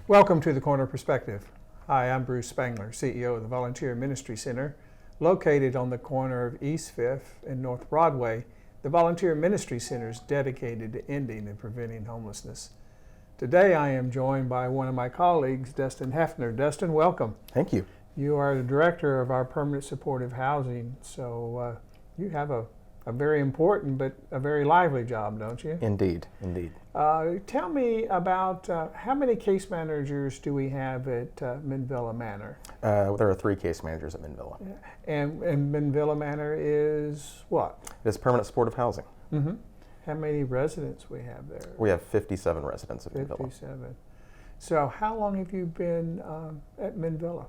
Welcome to the Corner Perspective. Hi, I'm Bruce Spangler, CEO of the Volunteer Ministry Center. Located on the corner of East Fifth and North Broadway, the Volunteer Ministry Center is dedicated to ending and preventing homelessness. Today I am joined by one of my colleagues, Dustin Heffner. Dustin, welcome. Thank you. You are the director of our permanent supportive housing, so you have a very important but a very lively job, don't you? Indeed, indeed. Tell me about how many case managers do we have at Minvilla Manor? There are 3 case managers at Minvilla. And Minvilla Manor is what? It's permanent supportive housing. Mm-hmm. How many residents we have there? We have 57 residents at Minvilla. 57. So how long have you been at Minvilla?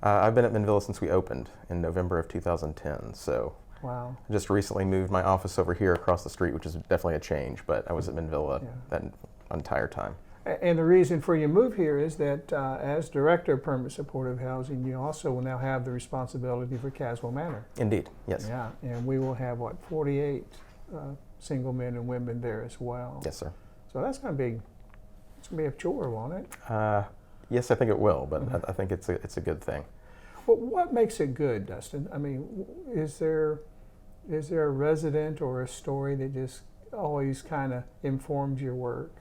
I've been at Minvilla since we opened in November of 2010. So wow. I just recently moved my office over here across the street, which is definitely a change, but I was at Minvilla that entire time. And the reason for your move here is that as Director of Permanent Supportive Housing, you also will now have the responsibility for Caswell Manor. Indeed, yes. Yeah, and we will have, 48 single men and women there as well. Yes, sir. So that's going to be a chore, won't it? Yes, I think it will, but I think it's a good thing. Well, what makes it good, Dustin? I mean, is there a resident or a story that just always kind of informs your work?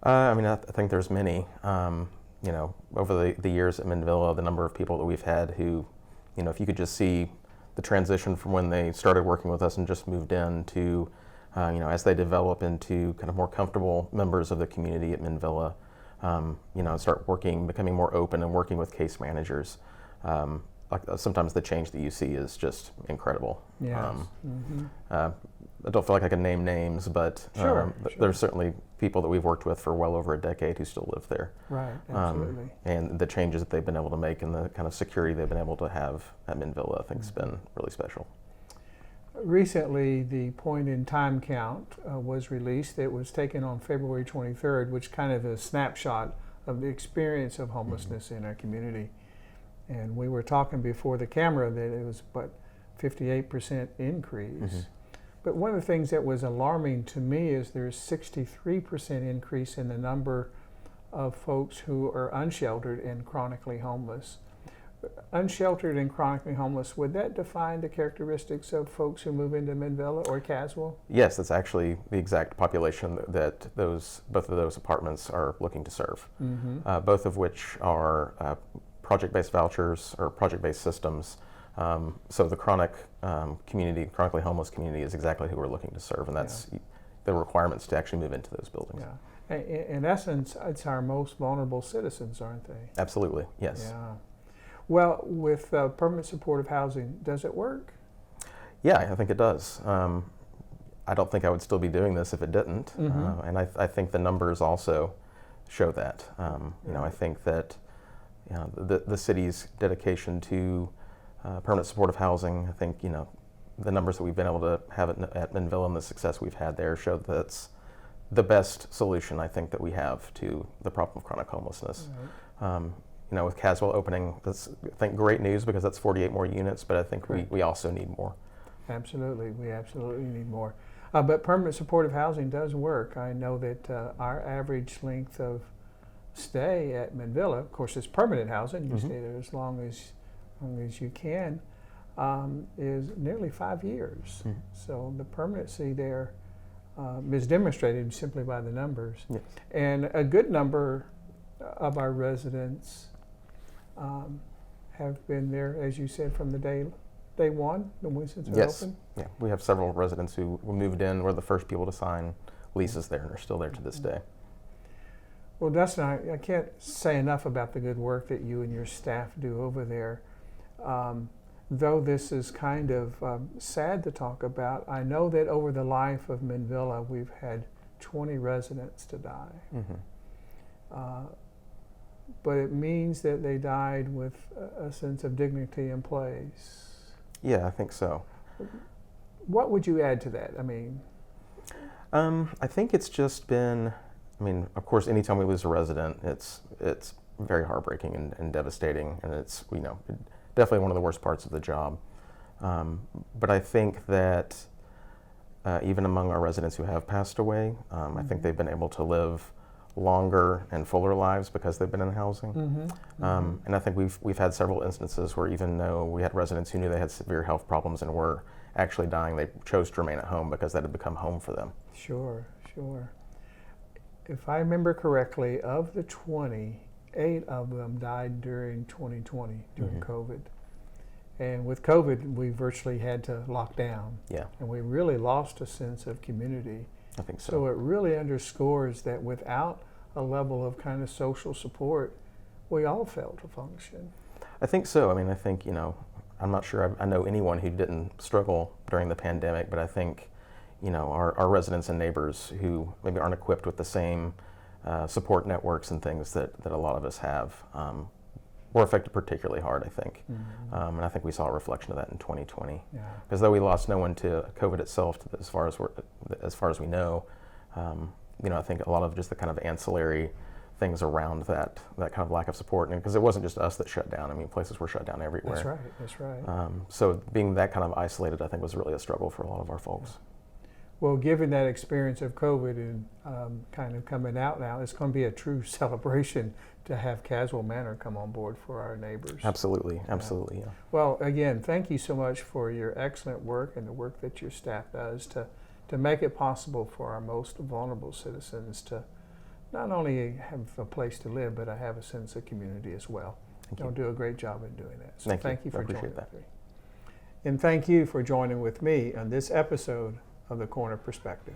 I think there's many. Over the years at Minvilla, the number of people that we've had who, if you could just see the transition from when they started working with us and just moved in to, as they develop into kind of more comfortable members of the community at Minvilla, start becoming more open and working with case managers. Sometimes the change that you see is just incredible. Yes. I don't feel like I can name names, but sure. There's certainly people that we've worked with for well over a decade who still live there. Right, absolutely. And the changes that they've been able to make and the kind of security they've been able to have at Minvilla, I think, has been really special. Recently, the point-in-time count was released. It was taken on February 23rd, which kind of is a snapshot of the experience of homelessness in our community. And we were talking before the camera that it was 58% increase. But one of the things that was alarming to me is there's 63% increase in the number of folks who are unsheltered and chronically homeless. Unsheltered and chronically homeless, would that define the characteristics of folks who move into Minvilla or Caswell? Yes, that's actually the exact population that both of those apartments are looking to serve. Both of which are project-based vouchers or project-based systems. So the chronically homeless community is exactly who we're looking to serve, and that's the requirements to actually move into those buildings. Yeah. In essence, it's our most vulnerable citizens, aren't they? Absolutely, yes. Yeah. Well, with permanent supportive housing, does it work? Yeah, I think it does. I don't think I would still be doing this if it didn't, and I think the numbers also show that. I think that the city's dedication to permanent supportive housing, I think, the numbers that we've been able to have at Minvilla and the success we've had there show that it's the best solution, I think, that we have to the problem of chronic homelessness. With Caswell opening, that's, I think, great news because that's 48 more units, but I think we also need more. Absolutely, we absolutely need more. But permanent supportive housing does work. I know that our average length of stay at Minvilla, of course, it's permanent housing. You stay there as long as you can, is nearly 5 years. So the permanency there is demonstrated simply by the numbers. Yes. And a good number of our residents have been there, as you said, from the day one, since it opened. Yeah, we have several residents who moved in, were the first people to sign leases there, and are still there to this day. Well, Dustin, I can't say enough about the good work that you and your staff do over there. Though this is kind of sad to talk about, I know that over the life of Minvilla, we've had 20 residents to die. But it means that they died with a sense of dignity in place. Yeah, I think so. What would you add to that? I think it's just been, of course, anytime we lose a resident, it's very heartbreaking and devastating, and it's definitely one of the worst parts of the job. But I think that even among our residents who have passed away, I think they've been able to live longer and fuller lives because they've been in housing. Mm-hmm. And I think we've had several instances where even though we had residents who knew they had severe health problems and were actually dying, they chose to remain at home because that had become home for them. Sure, sure. If I remember correctly, of the 20, 8 of them died during 2020, during COVID. And with COVID, we virtually had to lock down. Yeah, And we really lost a sense of community. I think so. So it really underscores that without a level of kind of social support, we all failed to function. I think so. I mean, I think, I'm not sure I know anyone who didn't struggle during the pandemic, but I think, our residents and neighbors who maybe aren't equipped with the same support networks and things that a lot of us have were affected particularly hard, I think. Mm-hmm. And I think we saw a reflection of that in 2020. Yeah. Because though we lost no one to COVID itself, as far as we know, I think a lot of just the kind of ancillary things around that kind of lack of support, and because it wasn't just us that shut down. I mean, places were shut down everywhere. That's right. That's right. So being that kind of isolated, I think, was really a struggle for a lot of our folks. Well, given that experience of COVID and kind of coming out now, it's going to be a true celebration to have Caswell Manor come on board for our neighbors. Absolutely, absolutely. Yeah. Well, again, thank you so much for your excellent work and the work that your staff does to make it possible for our most vulnerable citizens to not only have a place to live, but have a sense of community as well. You'll do a great job in doing that. So thank you for joining with me. And thank you for joining with me on this episode of The Corner Perspective.